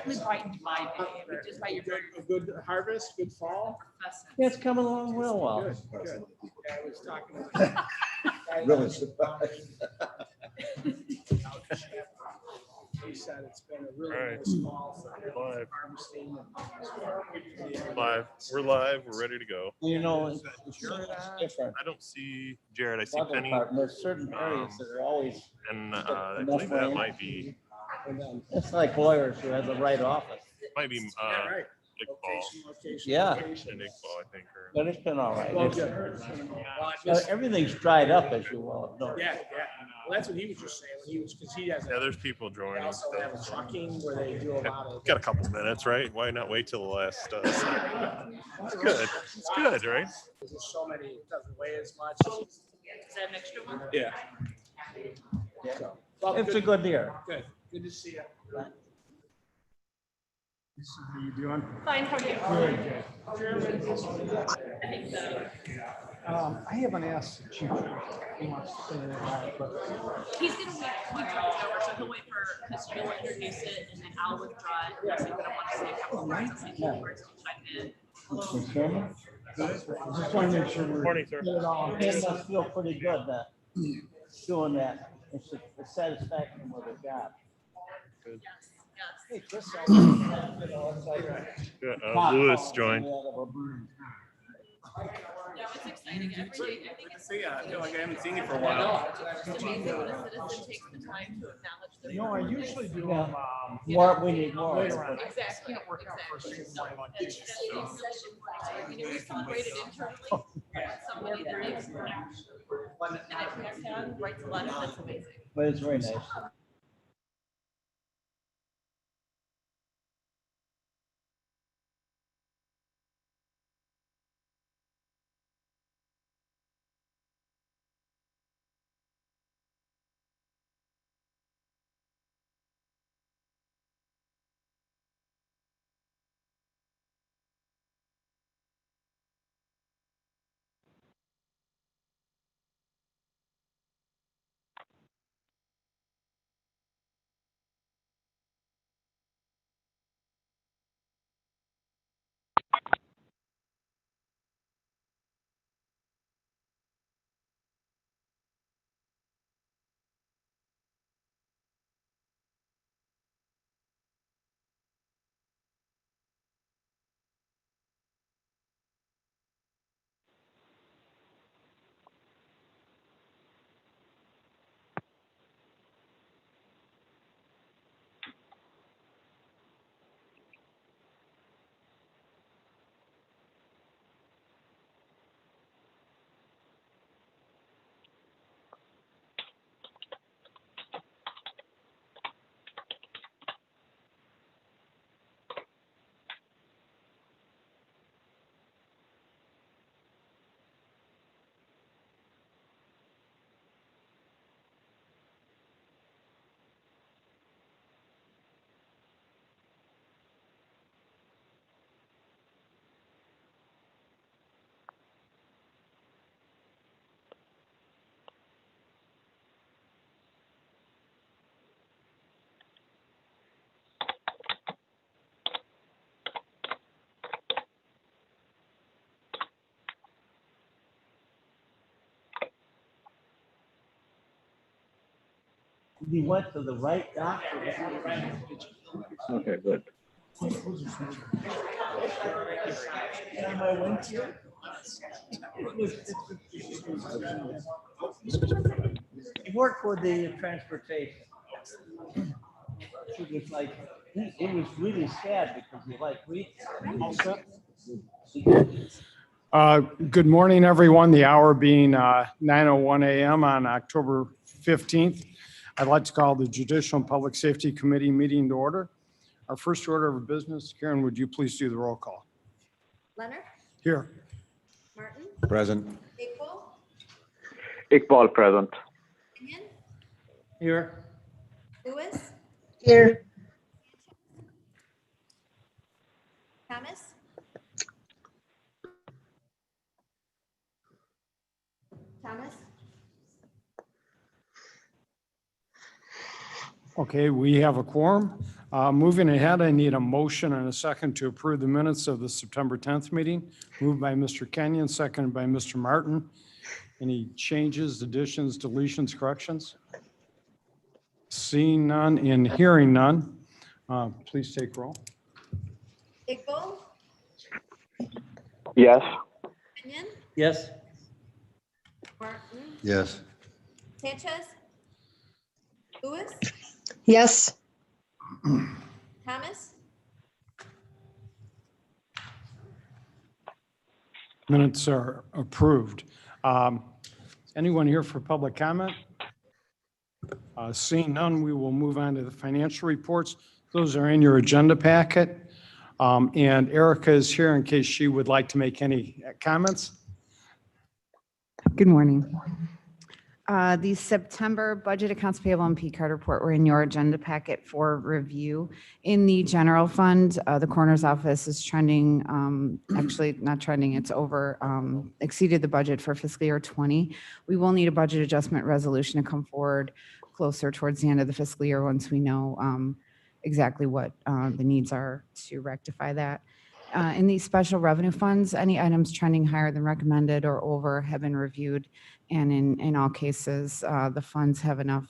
definitely brightened my day. Just by your A good harvest, good fall. Yeah, it's coming along real well. Good, good. Yeah, I was talking to Really surprised. he said it's been a really All right. nice fall for Live. harvesting. Live. We're live. We're ready to go. You know, it's different. I don't see Jared. I see Weather Penny. part, and there's certain areas that are always, And I believe that might be it's like lawyers who have the right office. Right. Iqbal. Location, Yeah. location. And Iqbal, I think. Or, But it's been all right. Well, It's- good. Well, I missed- Everything's dried up, as you well know. Yeah, yeah. Well, that's what he was just saying. When he was, because he has. yeah, there's people They joining. also have a trucking where they do a lot of. Got a couple minutes, right? Why not wait till the last? Second? It's good. It's good, right? There's so many. It doesn't weigh as much. Is that an extra one? Yeah. So, well, It's a good year. Good. Good to see you. How you doing? Fine, how are you? I think so. I haven't asked the chief. He wants to say anything about it, but He's gonna wait, we talked it over, so he'll wait for, because you'll introduce it and then I'll withdraw it. I think that I want to say a couple of words, and say a couple words, and chime in. Mr. Chairman, I just want to make sure we're. Morning, sir. get it all. it must feel pretty good that doing that. It's a satisfaction with a job. Yes, yes. Hey, Chris. Yeah, Lewis joined. No, it's exciting every day. I think it's. I feel like I haven't seen you for a while. It's just amazing when a citizen takes the time to acknowledge their. No, I usually do Yeah. them, More, we need more. later on. Exactly. Can't work out first thing in the morning on It's Tuesday, just a so. session. I mean, we celebrated internally, somebody that makes an impact on, writes a letter, that's amazing. But it's very nice. He went to the right doctor. Okay, good. Time I went to. He worked for the transportation. It was like, it was really sad because he like, Good morning, everyone. The hour being 9:01 a.m. on October 15th. I'd like to call the Judicial and Public Safety Committee meeting to order. Our first order of business, Karen, would you please do the roll call? Leonard, Here. Martin, Present. Iqbal, Iqbal present. Kenyon, here. Lewis, Here. Thomas, Thomas, Okay, we have a quorum. Moving ahead, I need a motion and a second to approve the minutes of the September 10th meeting. Moved by Mr. Kenyon, seconded by Mr. Martin. Any changes, additions, deletions, corrections? Seeing none and hearing none, please take roll. Iqbal, Yes. Kenyon, Yes. Martin, Yes. Sanchez, Lewis, Yes. Thomas, Minutes are approved. Anyone here for public comment? Seeing none, we will move on to the financial reports. Those are in your agenda packet. And Erica is here in case she would like to make any comments. Good morning. The September budget accounts payable and P card report were in your agenda packet for review. In the general fund, the coroner's office is trending, actually not trending, it's over, exceeded the budget for fiscal year 20. We will need a budget adjustment resolution to come forward closer towards the end of the fiscal year once we know exactly what the needs are to rectify that. In these special revenue funds, any items trending higher than recommended or over have been reviewed. And in all cases, the funds have enough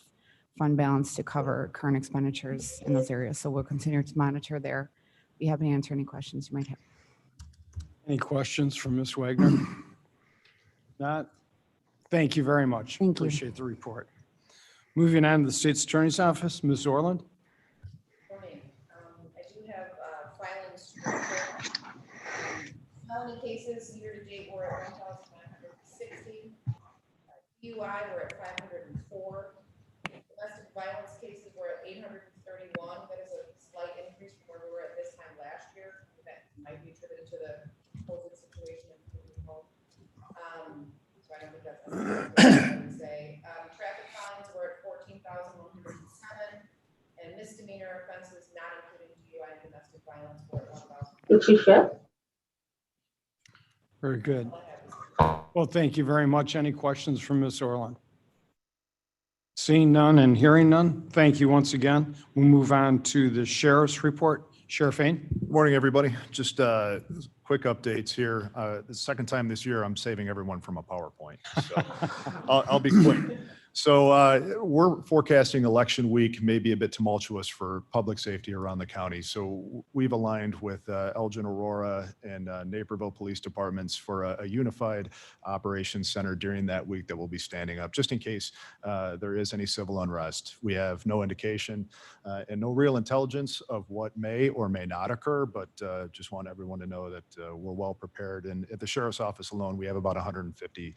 fund balance to cover current expenditures in those areas. So we'll continue to monitor there. Be happy to answer any questions you might have. Any questions from Ms. Wagner? Not? Thank you very much. Thank you. Appreciate the report. Moving on to the State's Attorney's Office, Ms. Orland. Morning. I do have filings. Felony cases year to date were at 1,960. DUI were at 504. Domestic violence cases were at 831. That is a slight increase from where we were at this time last year. That might be attributed to the COVID situation and moving home. So I don't think that's what I would say. Traffic fines were at 14,107. And misdemeanor offenses not including DUI and domestic violence were at 1,000. Very good. Well, thank you very much. Any questions from Ms. Orland? Seeing none and hearing none, thank you once again. We'll move on to the Sheriff's report. Sheriff Kane. Morning, everybody. Just quick updates here. The second time this year, I'm saving everyone from a PowerPoint. So I'll be quick. So we're forecasting election week may be a bit tumultuous for public safety around the county. So we've aligned with Elgin, Aurora, and Naperville Police Departments for a unified operations center during that week that will be standing up just in case there is any civil unrest. We have no indication and no real intelligence of what may or may not occur, but just want everyone to know that we're well prepared. And at the Sheriff's Office alone, we have about 150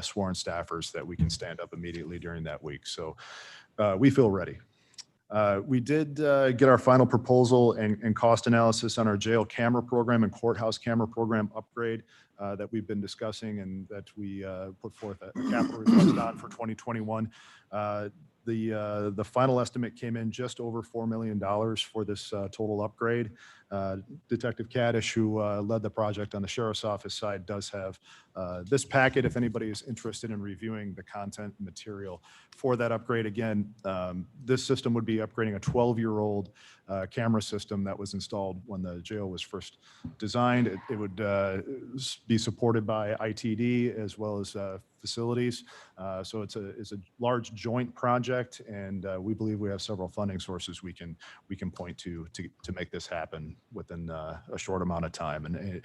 sworn staffers that we can stand up immediately during that week. So we feel ready. We did get our final proposal and cost analysis on our jail camera program and courthouse camera program upgrade that we've been discussing and that we put forth a capital request on for 2021. The final estimate came in just over $4 million for this total upgrade. Detective Kaddish, who led the project on the Sheriff's Office side, does have this packet if anybody is interested in reviewing the content and material for that upgrade. Again, this system would be upgrading a 12-year-old camera system that was installed when the jail was first designed. It would be supported by ITD as well as facilities. So it's a large joint project, and we believe we have several funding sources we can point to make this happen within a short amount of time. And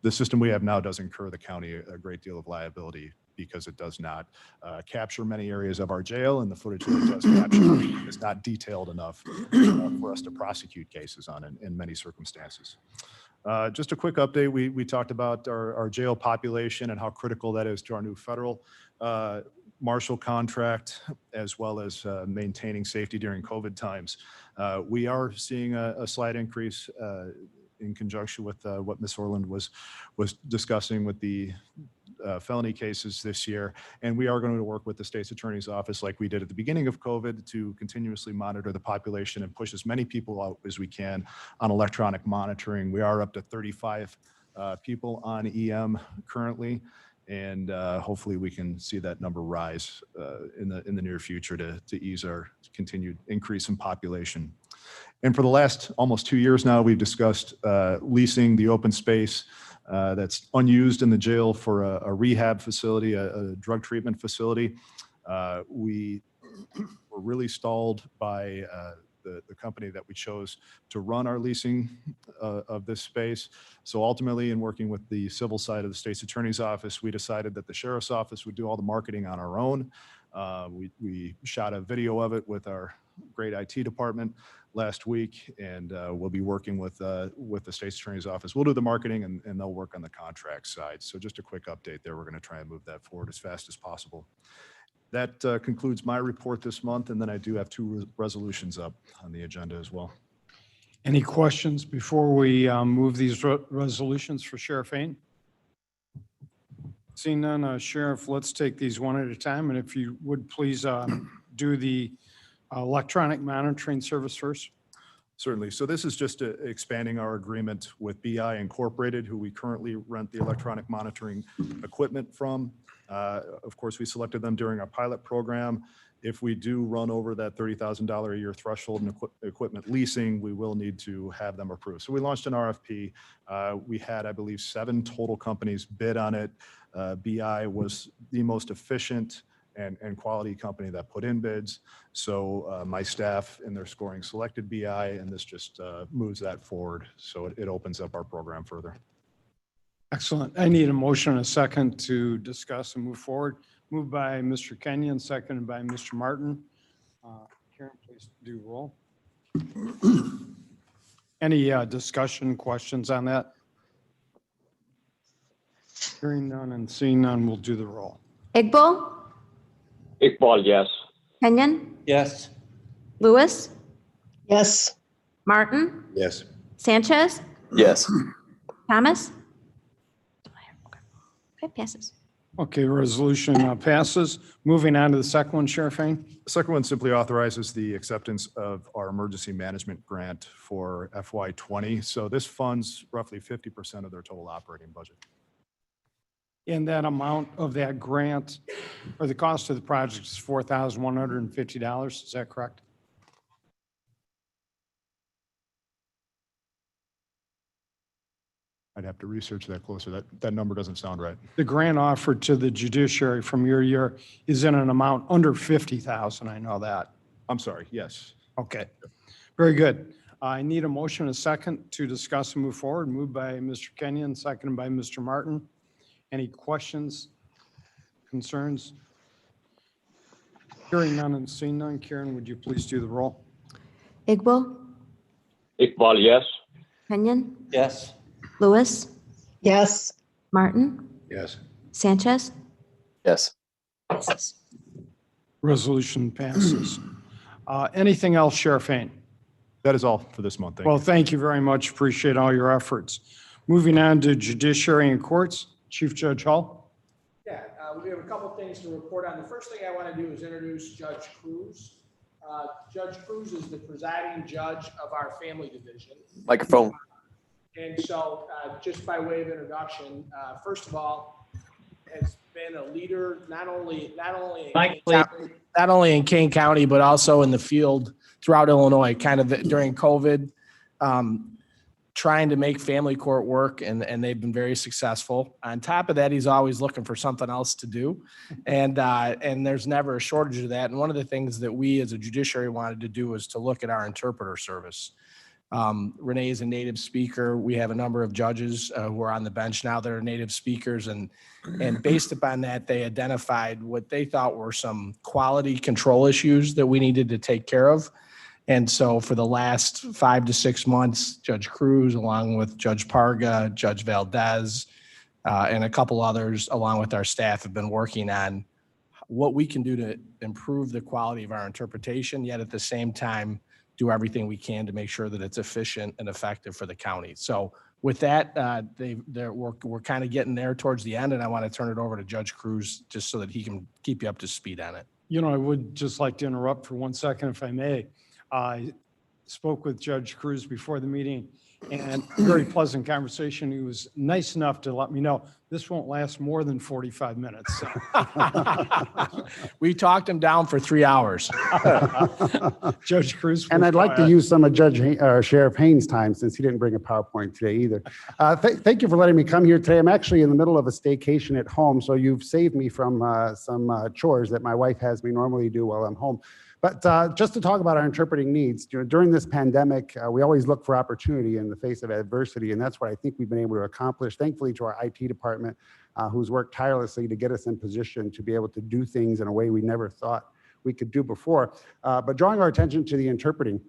the system we have now does incur the county a great deal of liability because it does not capture many areas of our jail, and the footage that it does capture is not detailed enough for us to prosecute cases on in many circumstances. Just a quick update. We talked about our jail population and how critical that is to our new federal marshal contract, as well as maintaining safety during COVID times. We are seeing a slight increase in conjunction with what Ms. Orland was discussing with the felony cases this year. And we are going to work with the state's attorney's office like we did at the beginning of COVID to continuously monitor the population and push as many people out as we can on electronic monitoring. We are up to 35 people on EM currently. And hopefully we can see that number rise in the near future to ease our continued increase in population. And for the last almost 2 years now, we've discussed leasing the open space that's unused in the jail for a rehab facility, a drug treatment facility. We were really stalled by the company that we chose to run our leasing of this space. So ultimately, in working with the civil side of the state's attorney's office, we decided that the sheriff's office would do all the marketing on our own. We shot a video of it with our great IT department last week, and we'll be working with the state's attorney's office. We'll do the marketing, and they'll work on the contract side. So just a quick update there. We're going to try and move that forward as fast as possible. That concludes my report this month, and then I do have 2 resolutions up on the agenda as well. Any questions before we move these resolutions for Sheriff Hain? Seeing none, Sheriff, let's take these one at a time, and if you would please do the electronic monitoring service first. Certainly. So this is just expanding our agreement with BI Incorporated, who we currently rent the electronic monitoring equipment from. Of course, we selected them during our pilot program. If we do run over that $30,000 a year threshold in equipment leasing, we will need to have them approved. So we launched an RFP. We had, I believe, 7 total companies bid on it. BI was the most efficient and quality company that put in bids. So my staff in their scoring selected BI, and this just moves that forward. So it opens up our program further. Excellent. I need a motion and a second to discuss and move forward. Moved by Mr. Kenyon, seconded by Mr. Martin. Karen, please do roll. Any discussion, questions on that? Hearing none and seeing none, we'll do the roll. Igbo, Iqbal, yes. Kenyon, Yes. Lewis, Yes. Martin, Yes. Sanchez, Yes. Thomas. Okay, passes. Okay, resolution passes. Moving on to the second one, Sheriff Hain. The second one simply authorizes the acceptance of our emergency management grant for FY20. So this funds roughly 50% of their total operating budget. And that amount of that grant, or the cost of the project is $4,150. Is that correct? I'd have to research that closer. That number doesn't sound right. The grant offered to the judiciary from your year is in an amount under 50,000. I know that. I'm sorry. Yes. Okay, very good. I need a motion and a second to discuss and move forward. Moved by Mr. Kenyon, seconded by Mr. Martin. Any questions, concerns? Hearing none and seeing none. Karen, would you please do the roll? Igbo, Iqbal, yes. Kenyon, Yes. Lewis, Yes. Martin, Yes. Sanchez. Yes. Passes. Resolution passes. Anything else, Sheriff Hain? That is all for this month. Thank Well, you. thank you very much. Appreciate all your efforts. Moving on to judiciary and courts, Chief Judge Hull. Yeah, we have a couple things to report on. The first thing I want to do is introduce Judge Cruz. Judge Cruz is the presiding judge of our family division. Microphone. And so, just by way of introduction, first of all, has been a leader not only in Kane County, but also in the field throughout Illinois, kind of during COVID, trying to make family court work, and they've been very successful. On top of that, he's always looking for something else to do, and there's never a shortage of that. And one of the things that we as a judiciary wanted to do was to look at our interpreter service. Renee is a native speaker. We have a number of judges who are on the bench now that are native speakers, and based upon that, they identified what they thought were some quality control issues that we needed to take care of. And so for the last 5 to 6 months, Judge Cruz, along with Judge Parga, Judge Valdez, and a couple others, along with our staff, have been working on what we can do to improve the quality of our interpretation, yet at the same time, do everything we can to make sure that it's efficient and effective for the county. So with that, we're kind of getting there towards the end, and I want to turn it over to Judge Cruz just so that he can keep you up to speed on it. You know, I would just like to interrupt for 1 second, if I may. I spoke with Judge Cruz before the meeting. and very pleasant conversation. He was nice enough to let me know this won't last more than 45 minutes. So. We talked him down for 3 hours. Judge Cruz. And I'd like to use some of Sheriff Haynes' time since he didn't bring a PowerPoint today either. Thank you for letting me come here today. I'm actually in the middle of a staycation at home, so you've saved me from some chores that my wife has me normally do while I'm home. But just to talk about our interpreting needs, during this pandemic, we always look for opportunity in the face of adversity, and that's what I think we've been able to accomplish, thankfully to our IT department, who's worked tirelessly to get us in position to be able to do things in a way we never thought we could do before. But drawing our attention to the interpreting,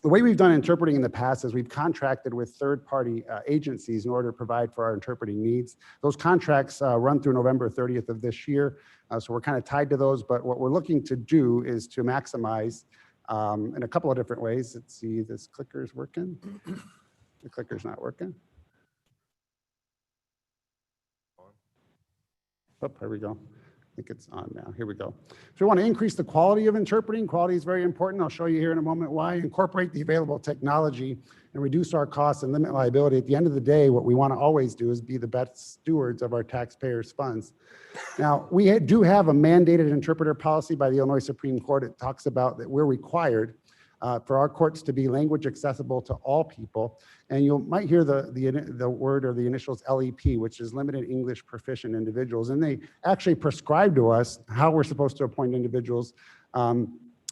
the way we've done interpreting in the past is we've contracted with third-party agencies in order to provide for our interpreting needs. Those contracts run through November 30th of this year, so we're kind of tied to those, but what we're looking to do is to maximize in a couple of different ways. Let's see, this clicker's working. The clicker's not working. Oh, here we go. I think it's on now. Here we go. So we want to increase the quality of interpreting. Quality is very important. I'll show you here in a moment why. Incorporate the available technology and reduce our costs and limit liability. At the end of the day, what we want to always do is be the best stewards of our taxpayers' funds. Now, we do have a mandated interpreter policy by the Illinois Supreme Court. It talks about that we're required for our courts to be language accessible to all people. And you might hear the word or the initials LEP, which is limited English proficient individuals. And they actually prescribe to us how we're supposed to appoint individuals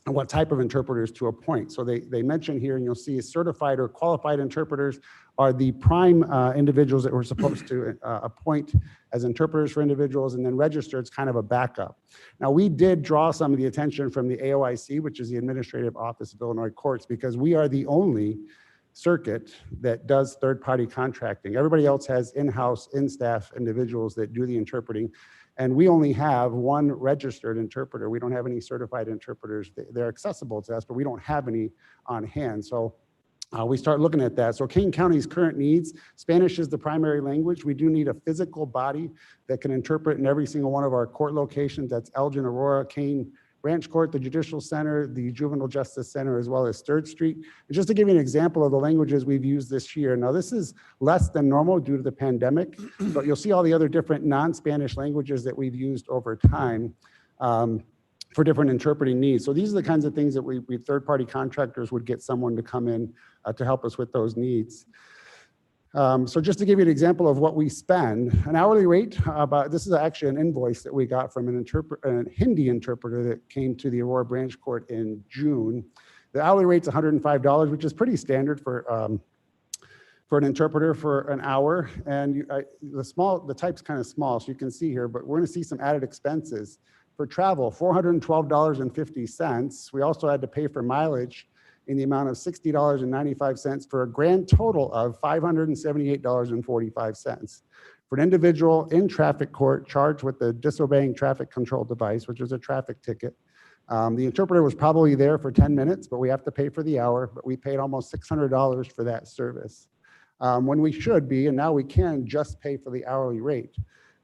and what type of interpreters to appoint. So they mention here, and you'll see certified or qualified interpreters are the prime individuals that we're supposed to appoint as interpreters for individuals, and then registered is kind of a backup. Now, we did draw some of the attention from the AOIC, which is the Administrative Office of Illinois Courts, because we are the only circuit that does third-party contracting. Everybody else has in-house, in-staff individuals that do the interpreting, and we only have one registered interpreter. We don't have any certified interpreters. They're accessible to us, but we don't have any on hand. So we start looking at that. So Kane County's current needs, Spanish is the primary language. We do need a physical body that can interpret in every single one of our court locations. That's Elgin, Aurora, Kane Branch Court, the Judicial Center, the Juvenile Justice Center, as well as 3rd Street. And just to give you an example of the languages we've used this year. Now, this is less than normal due to the pandemic, but you'll see all the other different non-Spanish languages that we've used over time for different interpreting needs. So these are the kinds of things that we third-party contractors would get someone to come in to help us with those needs. So just to give you an example of what we spend, an hourly rate, this is actually an invoice that we got from a Hindi interpreter that came to the Aurora Branch Court in June. The hourly rate's $105, which is pretty standard for an interpreter for an hour. And the type's kind of small, so you can see here, but we're gonna see some added expenses. For travel, $412.50. We also had to pay for mileage in the amount of $60.95 for a grand total of $578.45. For an individual in traffic court charged with the disobeying traffic control device, which is a traffic ticket, the interpreter was probably there for 10 minutes, but we have to pay for the hour, but we paid almost $600 for that service. When we should be, and now we can just pay for the hourly rate.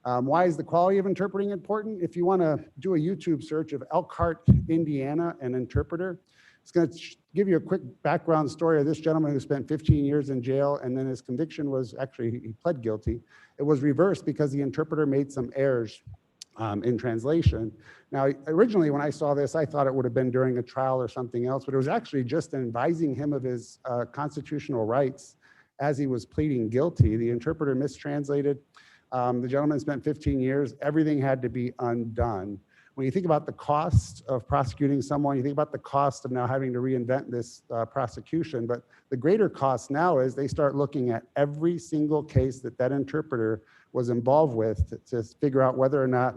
Why is the quality of interpreting important? If you want to do a YouTube search of Elkhart, Indiana, an interpreter, it's going to give you a quick background story of this gentleman who spent 15 years in jail, and then his conviction was actually, he pled guilty. It was reversed because the interpreter made some errors in translation. Now, originally when I saw this, I thought it would have been during a trial or something else, but it was actually just advising him of his constitutional rights as he was pleading guilty. The interpreter mistranslated. The gentleman spent 15 years. Everything had to be undone. When you think about the cost of prosecuting someone, you think about the cost of now having to reinvent this prosecution, but the greater cost now is they start looking at every single case that interpreter was involved with to figure out whether or not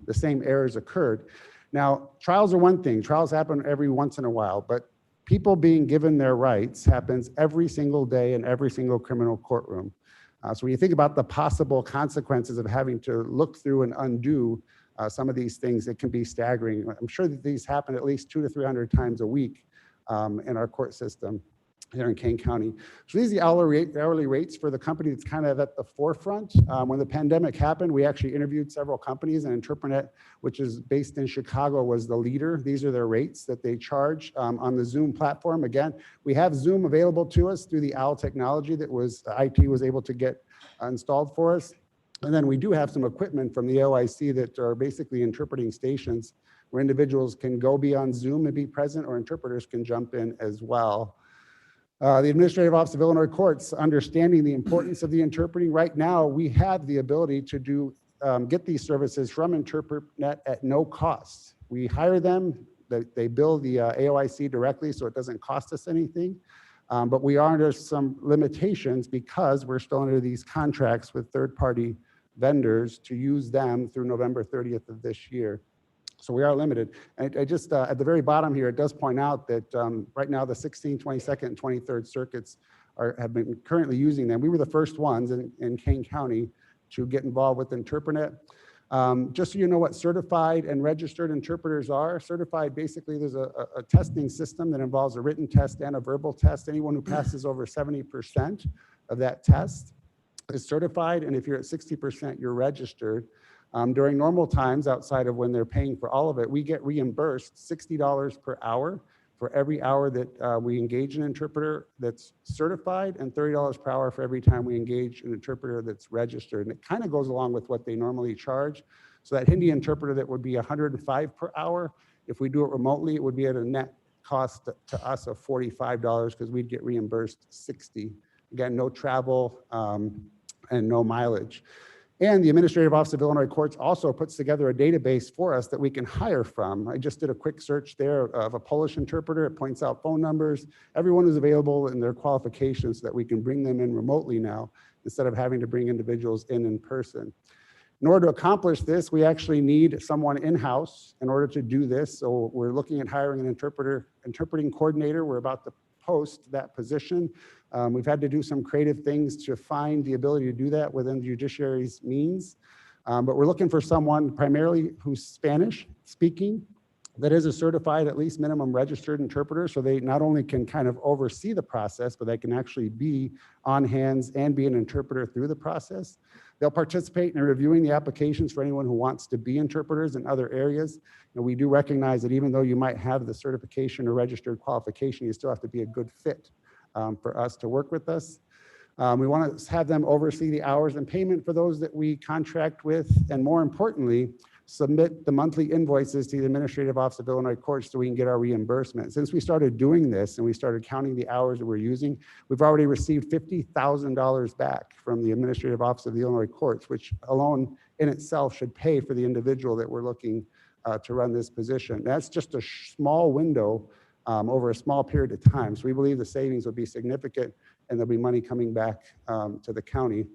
the same errors occurred. Now, trials are one thing. Trials happen every once in a while, but people being given their rights happens every single day in every single criminal courtroom. So when you think about the possible consequences of having to look through and undo some of these things, it can be staggering. I'm sure that these happen at least 200 to 300 times a week in our court system. here in Kane County. So these are the hourly rates for the company that's kind of at the forefront. When the pandemic happened, we actually interviewed several companies, and Interprenet, which is based in Chicago, was the leader. These are their rates that they charge on the Zoom platform. Again, we have Zoom available to us through the OWL technology that IT was able to get installed for us. And then we do have some equipment from the OIC that are basically interpreting stations where individuals can go be on Zoom and be present, or interpreters can jump in as well. The Administrative Office of Illinois Courts, understanding the importance of the interpreting, right now we have the ability to get these services from interprenet at no cost. We hire them, they bill the AOIC directly, so it doesn't cost us anything. But we are under some limitations because we're still under these contracts with third-party vendors to use them through November 30th of this year. So we are limited. And I just, at the very bottom here, it does point out that right now the 16th, 22nd, and 23rd circuits have been currently using them. We were the first ones in Kane County to get involved with Interprenet. Just so you know what certified and registered interpreters are. Certified, basically, there's a testing system that involves a written test and a verbal test. Anyone who passes over 70% of that test is certified, and if you're at 60%, you're registered. During normal times, outside of when they're paying for all of it, we get reimbursed $60 per hour for every hour that we engage an interpreter that's certified, and $30 per hour for every time we engage an interpreter that's registered. And it kind of goes along with what they normally charge. So that Hindi interpreter that would be $105 per hour, if we do it remotely, it would be at a net cost to us of $45 because we'd get reimbursed $60. Again, no travel and no mileage. And the Administrative Office of Illinois Courts also puts together a database for us that we can hire from. I just did a quick search there of a Polish interpreter. It points out phone numbers, everyone who's available and their qualifications so that we can bring them in remotely now instead of having to bring individuals in person. In order to accomplish this, we actually need someone in-house in order to do this. So we're looking at hiring an interpreting coordinator. We're about to post that position. We've had to do some creative things to find the ability to do that within the judiciary's means. But we're looking for someone primarily who's Spanish speaking, that is a certified, at least minimum registered interpreter. So they not only can kind of oversee the process, but they can actually be on hands and be an interpreter through the process. They'll participate in reviewing the applications for anyone who wants to be interpreters in other areas. And we do recognize that even though you might have the certification or registered qualification, you still have to be a good fit for us to work with us. We want to have them oversee the hours and payment for those that we contract with, and more importantly, submit the monthly invoices to the Administrative Office of Illinois Courts so we can get our reimbursement. Since we started doing this and we started counting the hours that we're using, we've already received $50,000 back from the Administrative Office of the Illinois Courts, which alone in itself should pay for the individual that we're looking to run this position. That's just a small window over a small period of time. So we believe the savings will be significant and there'll be money coming back to the county.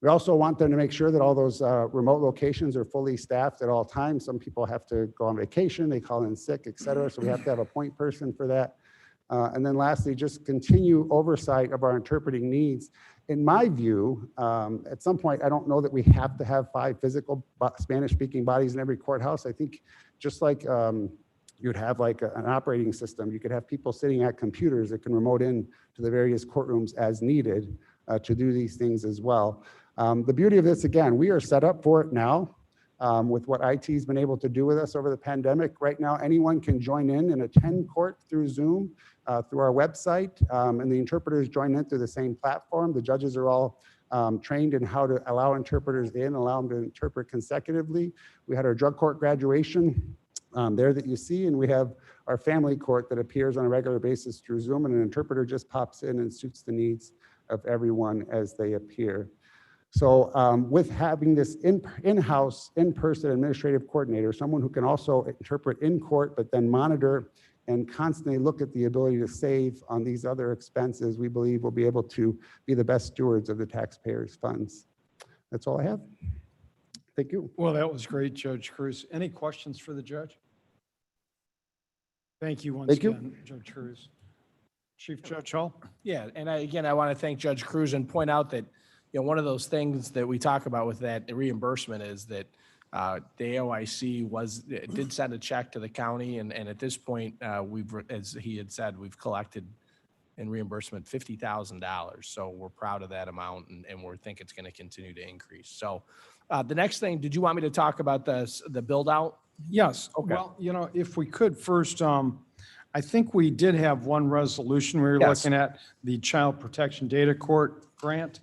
We also want them to make sure that all those remote locations are fully staffed at all times. Some people have to go on vacation, they call in sick, et cetera. So we have to have a point person for that. And then lastly, just continue oversight of our interpreting needs. In my view, at some point, I don't know that we have to have 5 physical Spanish-speaking bodies in every courthouse. I think just like you'd have like an operating system, you could have people sitting at computers that can remote in to the various courtrooms as needed to do these things as well. The beauty of this, again, we are set up for it now with what IT's been able to do with us over the pandemic. Right now, anyone can join in and attend court through Zoom, through our website, and the interpreters join in through the same platform. The judges are all trained in how to allow interpreters in, allow them to interpret consecutively. We had our drug court graduation there that you see, and we have our family court that appears on a regular basis through Zoom, and an interpreter just pops in and suits the needs of everyone as they appear. So with having this in-house, in-person administrative coordinator, someone who can also interpret in court, but then monitor and constantly look at the ability to save on these other expenses, we believe we'll be able to be the best stewards of the taxpayers' funds. That's all I have. Thank you. Well, that was great, Judge Cruz. Any questions for the judge? Thank you once again, Judge Cruz. Chief Judge Hall? Yeah, and I want to thank Judge Cruz and point out that, you know, one of those things that we talk about with that reimbursement is that the AOIC did send a check to the county, and at this point, as he had said, we've collected in reimbursement, $50,000. So we're proud of that amount, and we think it's going to continue to increase. So the next thing, did you want me to talk about the build out? Yes. Okay. Well, if we could first, I think we did have one resolution. We were Yes. looking at the Child Protection Data Court grant.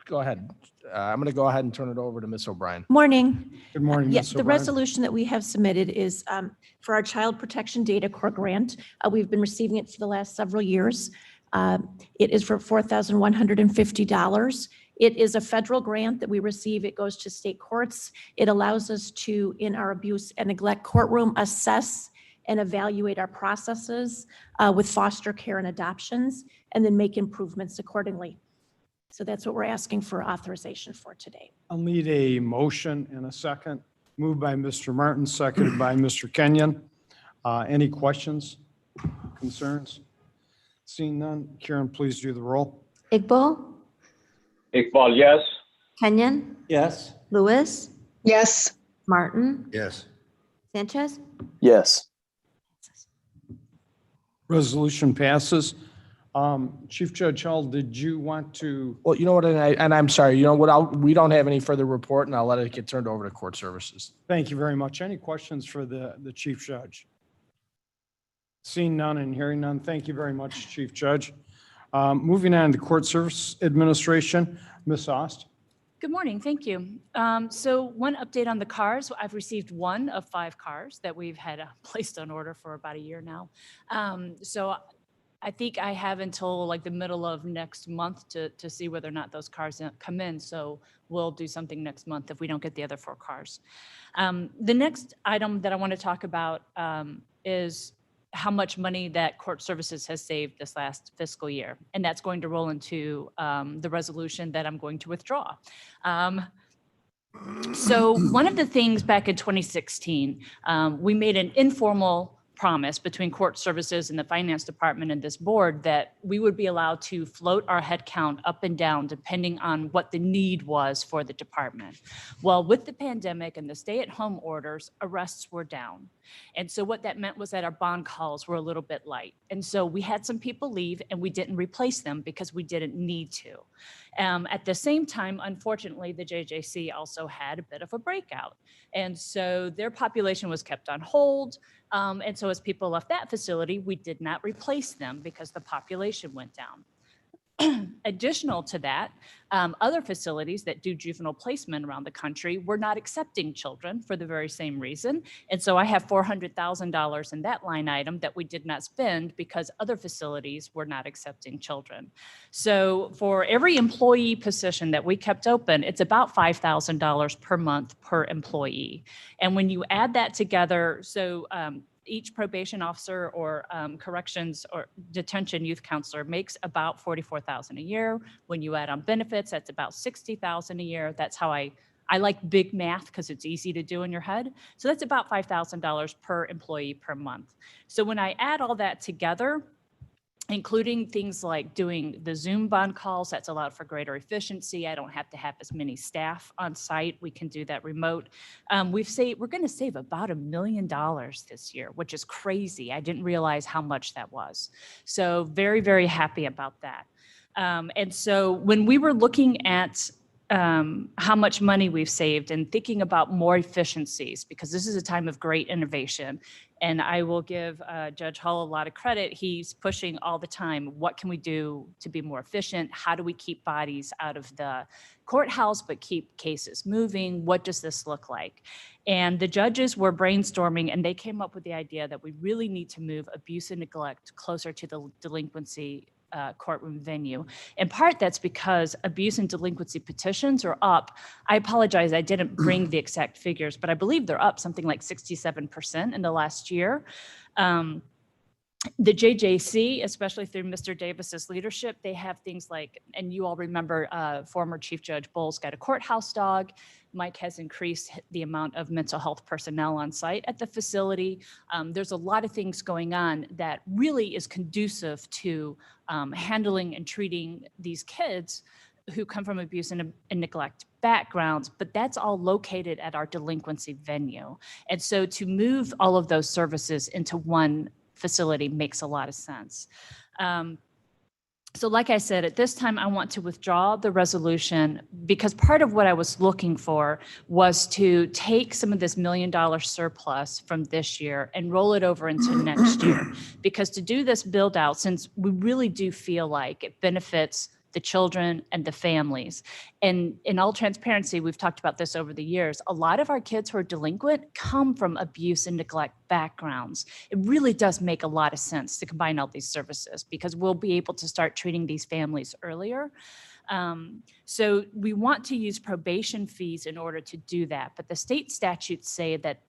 Go ahead. I'm going to go ahead and turn it over to Ms. O'Brien. Morning. Good morning, Yes, Ms. the O'Brien. resolution that we have submitted is for our Child Protection Data Corps grant. We've been receiving it for the last several years. It is for $4,150. It is a federal grant that we receive. It goes to state courts. It allows us to, in our abuse and neglect courtroom, assess and evaluate our processes with foster care and adoptions, and then make improvements accordingly. So that's what we're asking for authorization for today. I'll need a motion and a second. Moved by Mr. Martin, seconded by Mr. Kenyon. Any questions, concerns? Seeing none, Karen, please do the roll. Iqbal, Iqbal, yes. Kenyon, Yes. Lewis, Yes. Martin, Yes. Sanchez. Yes. Resolution passes. Chief Judge Hull, did you want to? Well, you know what, and I'm sorry, you know what, we don't have any further report, and I'll let it get turned over to court services. Thank you very much. Any questions for the Chief Judge? Seeing none and hearing none, thank you very much, Chief Judge. Moving on to Court Service Administration, Ms. Ost. Good morning, thank you. So one update on the cars. I've received one of 5 cars that we've had placed on order for about a year now. So I think I have until like the middle of next month to see whether or not those cars come in. So we'll do something next month if we don't get the other 4 cars. The next item that I want to talk about is how much money that court services has saved this last fiscal year. And that's going to roll into the resolution that I'm going to withdraw. So one of the things back in 2016, we made an informal promise between court services and the finance department and this board that we would be allowed to float our headcount up and down depending on what the need was for the department. Well, with the pandemic and the stay-at-home orders, arrests were down. And so what that meant was that our bond calls were a little bit light. And so we had some people leave and we didn't replace them because we didn't need to. At the same time, unfortunately, the JJC also had a bit of a breakout. And so their population was kept on hold. And so as people left that facility, we did not replace them because the population went down. Additional to that, other facilities that do juvenile placement around the country were not accepting children for the very same reason. And so I have $400,000 in that line item that we did not spend because other facilities were not accepting children. So for every employee position that we kept open, it's about $5,000 per month per employee. And when you add that together, so each probation officer or corrections or detention youth counselor makes about $44,000 a year. When you add on benefits, that's about $60,000 a year. That's how I like big math because it's easy to do in your head. So that's about $5,000 per employee per month. So when I add all that together, including things like doing the Zoom bond calls, that's allowed for greater efficiency. I don't have to have as many staff on site. We can do that remote. We're going to save about $1 million this year, which is crazy. I didn't realize how much that was. So very, very happy about that. And so when we were looking at how much money we've saved and thinking about more efficiencies, because this is a time of great innovation. And I will give Judge Hull a lot of credit. He's pushing all the time. What can we do to be more efficient? How do we keep bodies out of the courthouse but keep cases moving? What does this look like? And the judges were brainstorming and they came up with the idea that we really need to move abuse and neglect closer to the delinquency courtroom venue. In part, that's because abuse and delinquency petitions are up. I apologize, I didn't bring the exact figures, but I believe they're up something like 67% in the last year. The JJC, especially through Mr. Davis's leadership, they have things like, and you all remember former Chief Judge Bowles got a courthouse dog. Mike has increased the amount of mental health personnel on site at the facility. There's a lot of things going on that really is conducive to handling and treating these kids who come from abuse and neglect backgrounds, but that's all located at our delinquency venue. And so to move all of those services into one facility makes a lot of sense. So like I said, at this time, I want to withdraw the resolution because part of what I was looking for was to take some of this $1 million surplus from this year and roll it over into next year. Because to do this build out, since we really do feel like it benefits the children and the families. And in all transparency, we've talked about this over the years, a lot of our kids who are delinquent come from abuse and neglect backgrounds. It really does make a lot of sense to combine all these services because we'll be able to start treating these families earlier. So we want to use probation fees in order to do that, but the state statutes say that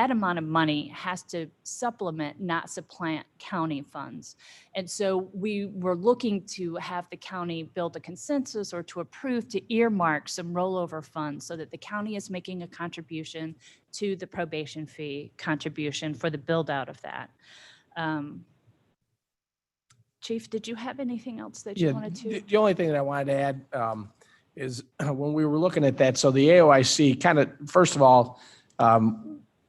amount of money has to supplement, not supplant county funds. And so we were looking to have the county build a consensus or to approve to earmark some rollover funds so that the county is making a contribution to the probation fee contribution for the build out of that. Chief, did you have anything else that you wanted to? The only thing that I wanted to add is when we were looking at that, so the AOIC kind of, first of all,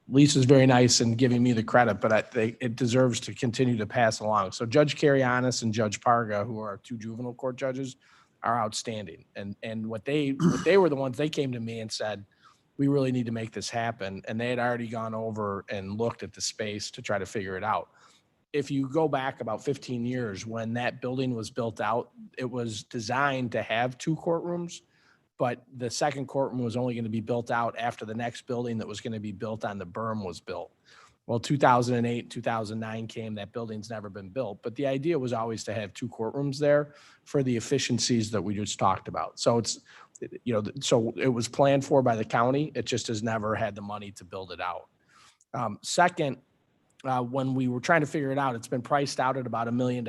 Lisa's very nice in giving me the credit, but I think it deserves to continue to pass along. So Judge Karianis and Judge Parga, who are our two juvenile court judges, are outstanding. And what they were the ones, they came to me and said, we really need to make this happen. And they had already gone over and looked at the space to try to figure it out. If you go back about 15 years, when that building was built out, it was designed to have 2 courtrooms. But the second courtroom was only going to be built out after the next building that was going to be built on the berm was built. Well, 2008, 2009 came, that building's never been built. But the idea was always to have 2 courtrooms there for the efficiencies that we just talked about. So it's, so it was planned for by the county. It just has never had the money to build it out. Second, when we were trying to figure it out, it's been priced out at about $1 million.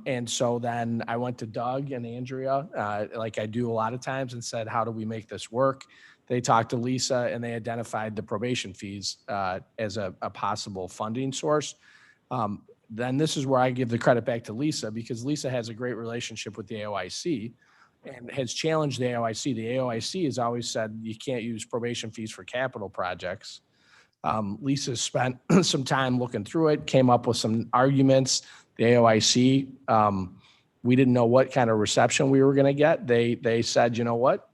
And so then I went to Doug and Andrea, like I do a lot of times, and said, how do we make this work? They talked to Lisa and they identified the probation fees as a possible funding source. Then this is where I give the credit back to Lisa, because Lisa has a great relationship with the AOIC and has challenged the AOIC. The AOIC has always said you can't use probation fees for capital projects. Lisa spent some time looking through it, came up with some arguments. The AOIC, we didn't know what kind of reception we were going to get. They said, you know what,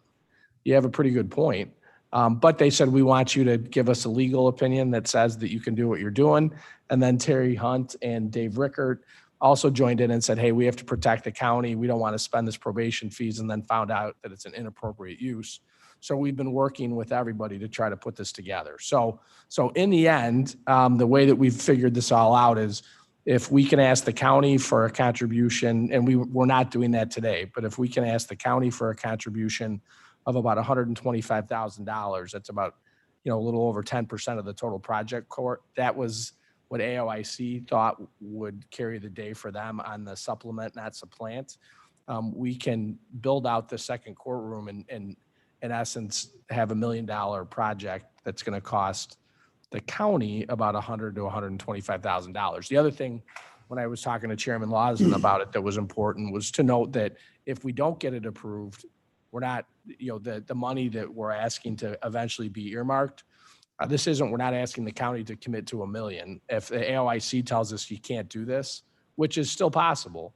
you have a pretty good point. But they said, we want you to give us a legal opinion that says that you can do what you're doing. And then Terry Hunt and Dave Rickert also joined in and said, hey, we have to protect the county. We don't want to spend this probation fees, and then found out that it's an inappropriate use. So we've been working with everybody to try to put this together. So in the end, the way that we've figured this all out is, if we can ask the county for a contribution, and we're not doing that today, but if we can ask the county for a contribution of about $125,000, that's about, a little over 10% of the total project court. That was what AOIC thought would carry the day for them on the supplement, not supplant. We can build out the second courtroom and in essence have $1 million project that's going to cost the county about $100,000 to $125,000. The other thing, when I was talking to Chairman Lawson about it, that was important was to note that if we don't get it approved, we're not, the money that we're asking to eventually be earmarked, we're not asking the county to commit to $1 million. If the AOIC tells us you can't do this, which is still possible,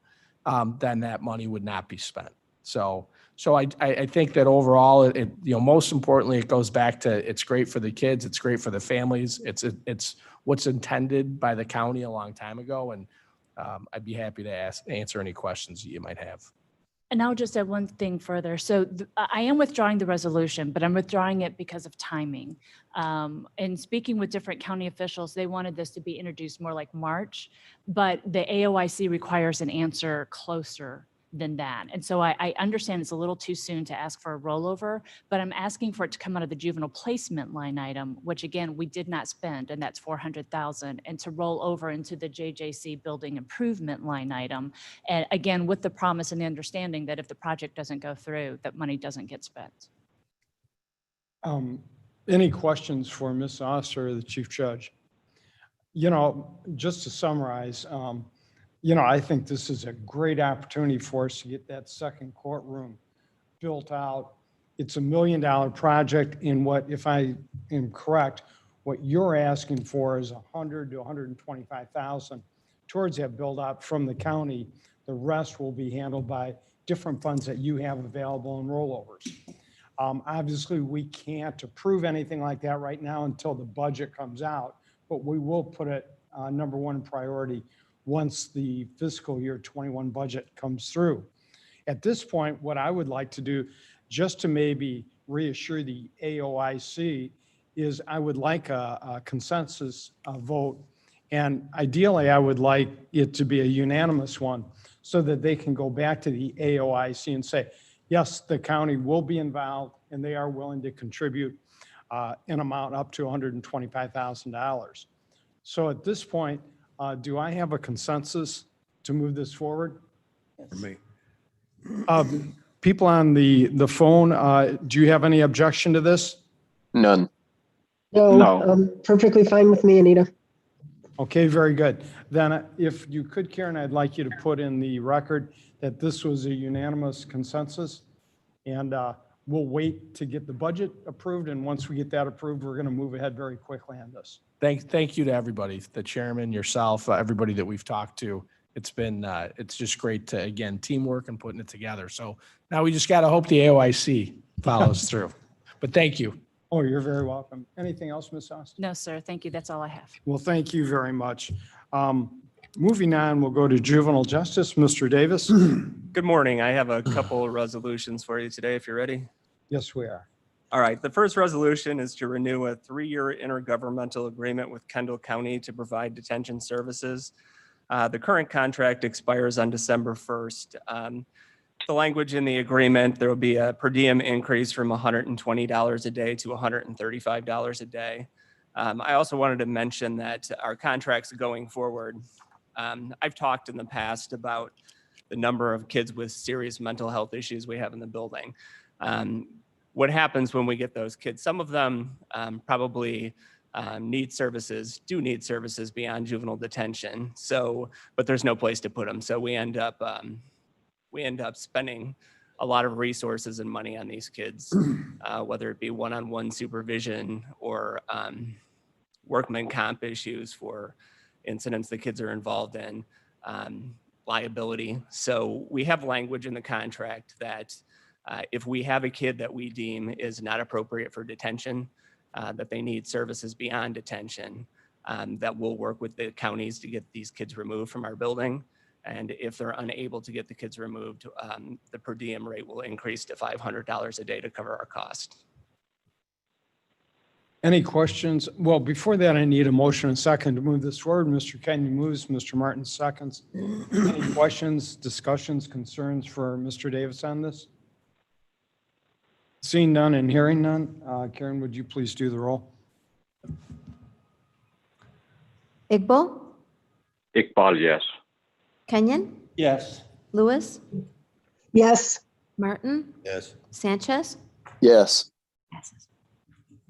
then that money would not be spent. So I think that overall, it most importantly, it goes back to, it's great for the kids, it's great for the families, it's what's intended by the county a long time ago, and I'd be happy to answer any questions that you might have. And I'll just add one thing further. So I am withdrawing the resolution, but I'm withdrawing it because of timing. And speaking with different county officials, they wanted this to be introduced more like March, but the AOIC requires an answer closer than that. And so I understand it's a little too soon to ask for a rollover, but I'm asking for it to come out of the juvenile placement line item, which again, we did not spend, and that's $400,000, and to roll over into the JJC building improvement line item. And again, with the promise and the understanding that if the project doesn't go through, that money doesn't get spent. Any questions for Ms. Oster, the Chief Judge? Just to summarize, I think this is a great opportunity for us to get that second courtroom built out. It's $1 million project in what, if I am correct, what you're asking for is $100,000 to $125,000 towards that build out from the county. The rest will be handled by different funds that you have available in rollovers. Obviously, we can't approve anything like that right now until the budget comes out, but we will put it number one priority once the fiscal year 21 budget comes through. At this point, what I would like to do, just to maybe reassure the AOIC, is I would like a consensus vote. And ideally, I would like it to be a unanimous one so that they can go back to the AOIC and say, yes, the county will be involved and they are willing to contribute an amount up to $125,000. So at this point, do I have a consensus to move this forward? For me. People on the phone, do you have any objection to this? None. No, perfectly fine with me, Anita. Okay, very good. Then if you could, Karen, I'd like you to put in the record that this was a unanimous consensus. And we'll wait to get the budget approved. And once we get that approved, we're going to move ahead very quickly on this. Thank you to everybody, the chairman, yourself, everybody that we've talked to. It's been, it's just great to, again, teamwork and putting it together. So now we just got to hope the AOIC follows through. But thank you. Oh, you're very welcome. Anything else, Ms. Austin? No, sir. Thank you. That's all I have. Well, thank you very much. Moving on, we'll go to juvenile justice. Mr. Davis? Good morning. I have a couple of resolutions for you today, if you're ready. Yes, we are. All right. The first resolution is to renew a 3-year intergovernmental agreement with Kendall County to provide detention services. The current contract expires on December 1st. The language in the agreement, there will be a per diem increase from $120 a day to $135 a day. I also wanted to mention that our contracts going forward, I've talked in the past about the number of kids with serious mental health issues we have in the building. What happens when we get those kids? Some of them probably need services beyond juvenile detention. So, but there's no place to put them. So we end up spending a lot of resources and money on these kids, whether it be one-on-one supervision or workman comp issues for incidents the kids are involved in, liability. So we have language in the contract that if we have a kid that we deem is not appropriate for detention, that they need services beyond detention, that we'll work with the counties to get these kids removed from our building. And if they're unable to get the kids removed, the per diem rate will increase to $500 a day to cover our cost. Any questions? Well, before that, I need a motion and second to move this forward. Mr. Kenyon moves, Mr. Martin seconds. Any questions, discussions, concerns for Mr. Davis on this? Seeing none and hearing none, Karen, would you please do the roll? Igbo, Iqbal, yes. Kenyon, Yes. Lewis, Yes. Martin, Yes. Sanchez. Yes.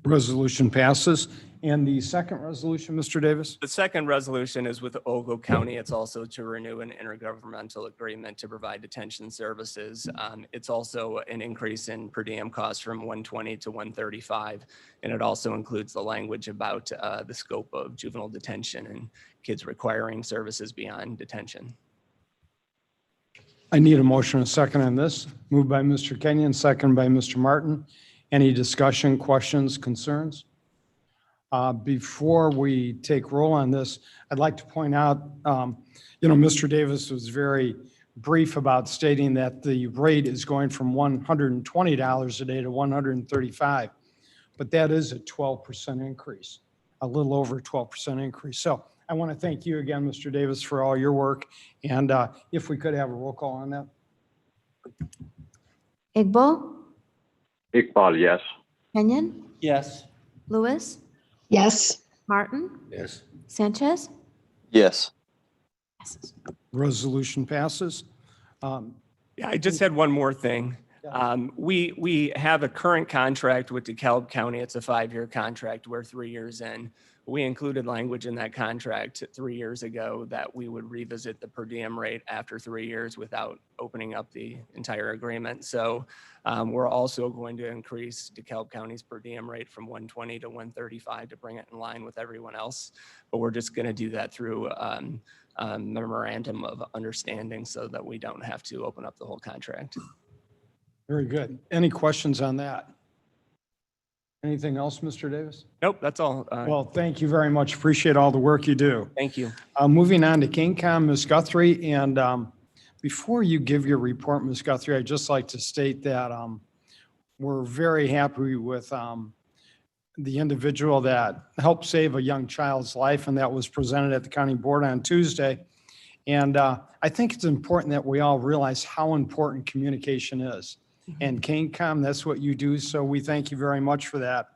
Resolution passes. And the second resolution, Mr. Davis? The second resolution is with Ogle County. It's also to renew an intergovernmental agreement to provide detention services. It's also an increase in per diem costs from $120 to $135. And it also includes the language about the scope of juvenile detention and kids requiring services beyond detention. I need a motion and a second on this. Moved by Mr. Kenyon, second by Mr. Martin. Any discussion, questions, concerns? Before we take roll on this, I'd like to point out, Mr. Davis was very brief about stating that the rate is going from $120 a day to $135, but that is a 12% increase, a little over a 12% increase. So I want to thank you again, Mr. Davis, for all your work. And if we could have a roll call on that. Igbo, Iqbal, yes. Kenyon, Yes. Lewis, Yes. Martin, Yes. Sanchez. Yes. Resolution passes. Yeah, I just had one more thing. We have a current contract with DeKalb County. It's a 5-year contract. We're 3 years in. We included language in that contract 3 years ago that we would revisit the per diem rate after 3 years without opening up the entire agreement. So we're also going to increase DeKalb County's per diem rate from 120 to 135 to bring it in line with everyone else. But we're just going to do that through a memorandum of understanding so that we don't have to open up the whole contract. Very good. Any questions on that? Anything else, Mr. Davis? Nope, that's all. Well, thank you very much. Appreciate all the work you do. Thank you. Moving on to Kane, Ms. Guthrie. And before you give your report, Ms. Guthrie, I'd just like to state that we're very happy with the individual that helped save a young child's life, and that was presented at the county board on Tuesday. And I think it's important that we all realize how important communication is. And KaneCom, that's what you do. So we thank you very much for that.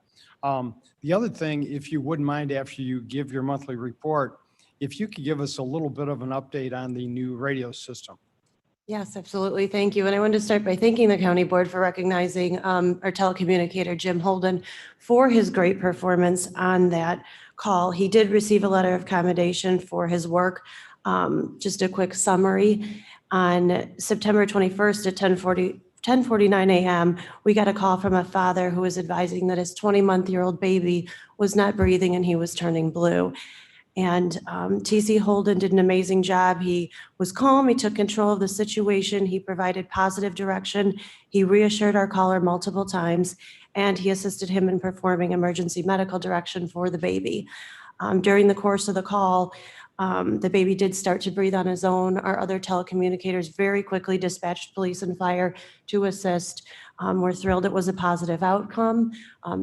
The other thing, if you wouldn't mind, after you give your monthly report, if you could give us a little bit of an update on the new radio system. Yes, absolutely. Thank you. And I wanted to start by thanking the county board for recognizing our telecommunicator, Jim Holden, for his great performance on that call. He did receive a letter of commendation for his work. Just a quick summary. On September 21st at 10:49 a.m., we got a call from a father who was advising that his 20-month-old baby was not breathing and he was turning blue. And TC Holden did an amazing job. He was calm. He took control of the situation. He provided positive direction. He reassured our caller multiple times, and he assisted him in performing emergency medical direction for the baby. During the course of the call, the baby did start to breathe on his own. Our other telecommunicators very quickly dispatched police and fire to assist. We're thrilled it was a positive outcome.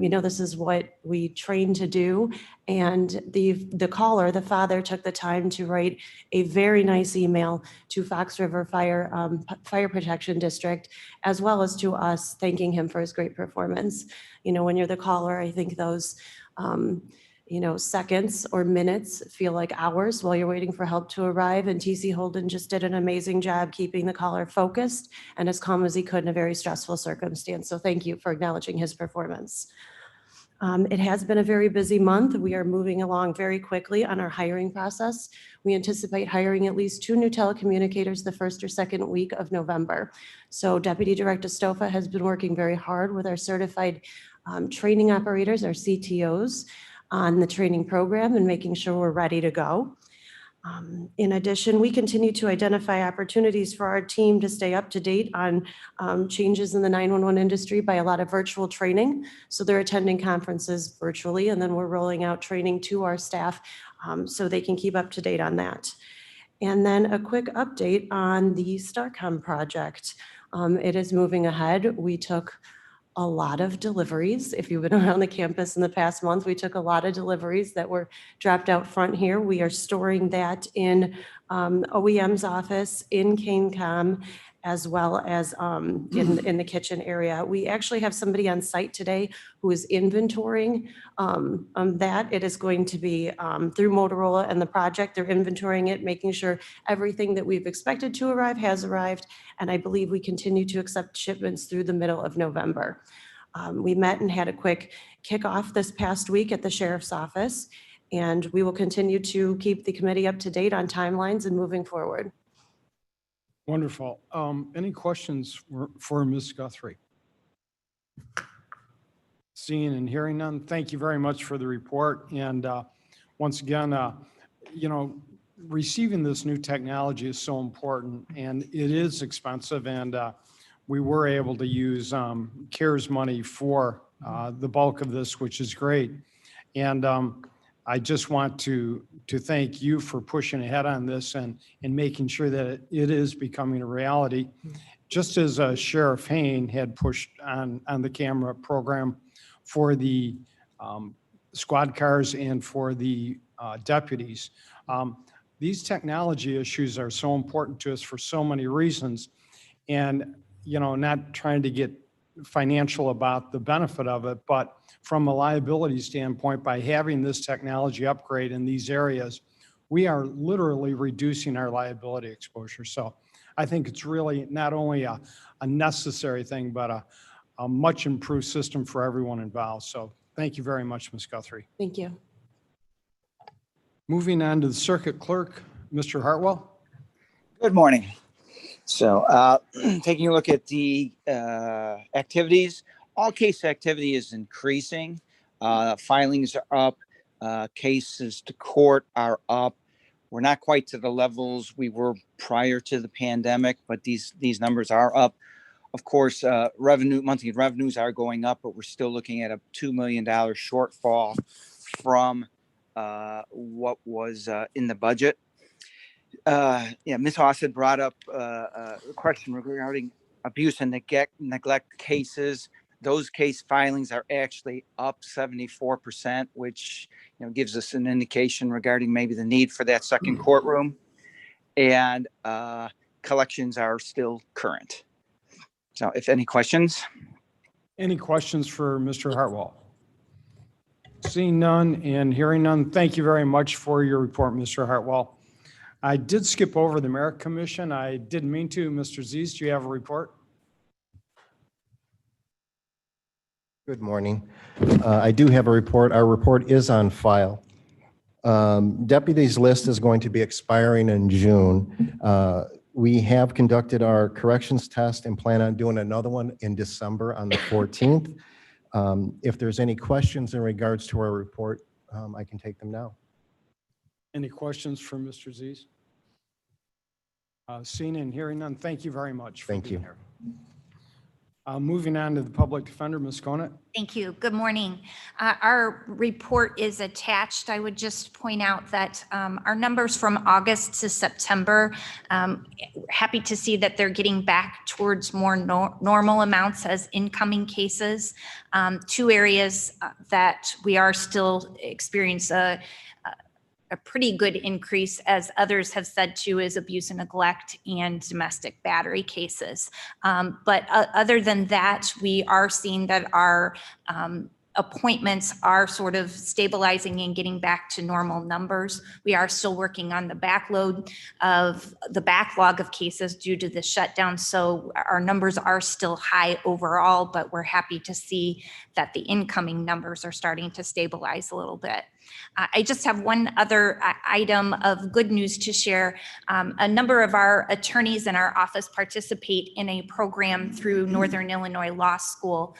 This is what we train to do. And the caller, the father, took the time to write a very nice email to Fox River Fire Protection District, as well as to us, thanking him for his great performance. When you're the caller, I think those seconds or minutes feel like hours while you're waiting for help to arrive. And TC Holden just did an amazing job keeping the caller focused and as calm as he could in a very stressful circumstance. So thank you for acknowledging his performance. It has been a very busy month. We are moving along very quickly on our hiring process. We anticipate hiring at least 2 new telecommunicators the first or second week of November. So Deputy Director Stofa has been working very hard with our certified training operators, our CTOs, on the training program and making sure we're ready to go. In addition, we continue to identify opportunities for our team to stay up to date on changes in the 911 industry by a lot of virtual training. So they're attending conferences virtually, and then we're rolling out training to our staff so they can keep up to date on that. And then a quick update on the StarCom project. It is moving ahead. We took a lot of deliveries. If you've been around the campus in the past month, we took a lot of deliveries that were dropped out front here. We are storing that in OEM's office, in KaneCom, as well as in the kitchen area. We actually have somebody on site today who is inventorying that. It is going to be through Motorola and the project. They're inventorying it, making sure everything that we've expected to arrive has arrived. And I believe we continue to accept shipments through the middle of November. We met and had a quick kickoff this past week at the sheriff's office, and we will continue to keep the committee up to date on timelines and moving forward. Wonderful. Any questions for Ms. Guthrie? Seeing and hearing none, thank you very much for the report. And once again, receiving this new technology is so important, and it is expensive. And we were able to use CARES money for the bulk of this, which is great. And I just want to thank you for pushing ahead on this and making sure that it is becoming a reality. Just as Sheriff Kane had pushed on the camera program for the squad cars and for the deputies. These technology issues are so important to us for so many reasons. And, not trying to get financial about the benefit of it, but from a liability standpoint, by having this technology upgrade in these areas, we are literally reducing our liability exposure. So I think it's really not only a necessary thing, but a much improved system for everyone involved. So thank you very much, Ms. Guthrie. Thank you. Moving on to the circuit clerk, Mr. Hartwell. Good morning. So taking a look at the activities, all case activity is increasing. Filings are up. Cases to court are up. We're not quite to the levels we were prior to the pandemic, but these numbers are up. Of course, monthly revenues are going up, but we're still looking at a $2 million shortfall from what was in the budget. Ms. Haas had brought up a question regarding abuse and neglect cases. Those case filings are actually up 74%, which gives us an indication regarding maybe the need for that second courtroom. And collections are still current. So if any questions. Any questions for Mr. Hartwell? Seeing none and hearing none, thank you very much for your report, Mr. Hartwell. I did skip over the Merit Commission. I didn't mean to. Mr. Zies, do you have a report? Good morning. I do have a report. Our report is on file. Deputies list is going to be expiring in June. We have conducted our corrections test and plan on doing another one in December on the 14th. If there's any questions in regards to our report, I can take them now. Any questions for Mr. Zies? Seeing and hearing none, thank you very much for being here. Moving on to the public defender, Ms. Conant. Thank you. Good morning. Our report is attached. I would just point out that our numbers from August to September, happy to see that they're getting back towards more normal amounts as incoming cases. Two areas that we are still experiencing a pretty good increase, as others have said too, is abuse and neglect and domestic battery cases. But other than that, we are seeing that our appointments are sort of stabilizing and getting back to normal numbers. We are still working on the backlog of cases due to the shutdown. So our numbers are still high overall, but we're happy to see that the incoming numbers are starting to stabilize a little bit. I just have one other item of good news to share. A number of our attorneys in our office participate in a program through Northern Illinois Law School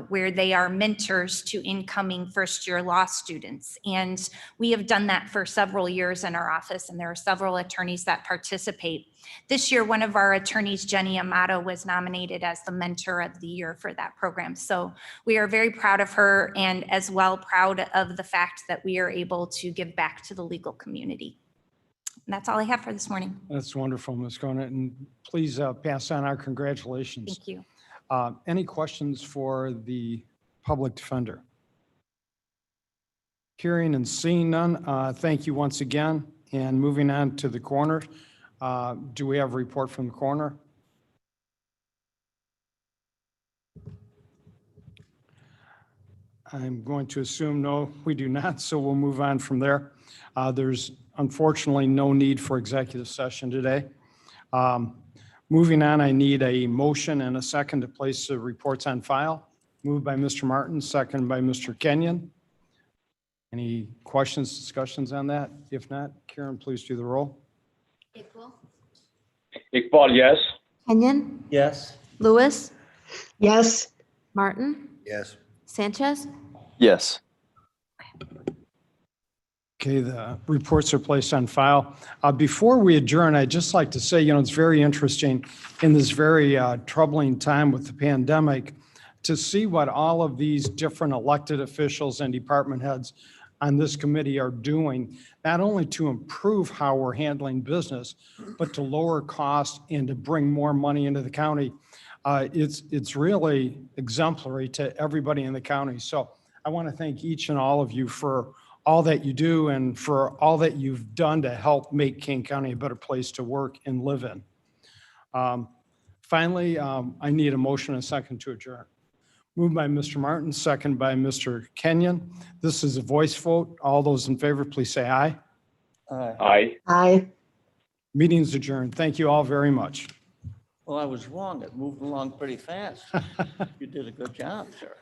where they are mentors to incoming first-year law students. And we have done that for several years in our office, and there are several attorneys that participate. This year, one of our attorneys, Jenny Amato, was nominated as the Mentor of the Year for that program. So we are very proud of her, and as well proud of the fact that we are able to give back to the legal community. And that's all I have for this morning. That's wonderful, Ms. Conant, and please pass on our congratulations. Thank you. Any questions for the public defender? Hearing and seeing none, thank you once again. And moving on to the coroner. Do we have a report from the coroner? I'm going to assume no, we do not, so we'll move on from there. There's unfortunately no need for executive session today. Moving on, I need a motion and a second to place the reports on file. Moved by Mr. Martin, second by Mr. Kenyon. Any questions, discussions on that? If not, Karen, please do the roll. Iqbal, yes. Kenyon? Yes. Lewis? Yes. Martin? Yes. Sanchez? Yes. Okay, the reports are placed on file. Before we adjourn, I'd just like to say, it's very interesting in this very troubling time with the pandemic to see what all of these different elected officials and department heads on this committee are doing, not only to improve how we're handling business, but to lower costs and to bring more money into the county. It's really exemplary to everybody in the county. So I want to thank each and all of you for all that you do and for all that you've done to help make Kane County a better place to work and live in. Finally, I need a motion and a second to adjourn. Moved by Mr. Martin, second by Mr. Kenyon. This is a voice vote. All those in favor, please say aye. Aye. Aye. Meeting's adjourned. Thank you all very much. Well, I was wrong. It moved along pretty fast. You did a good job, sir.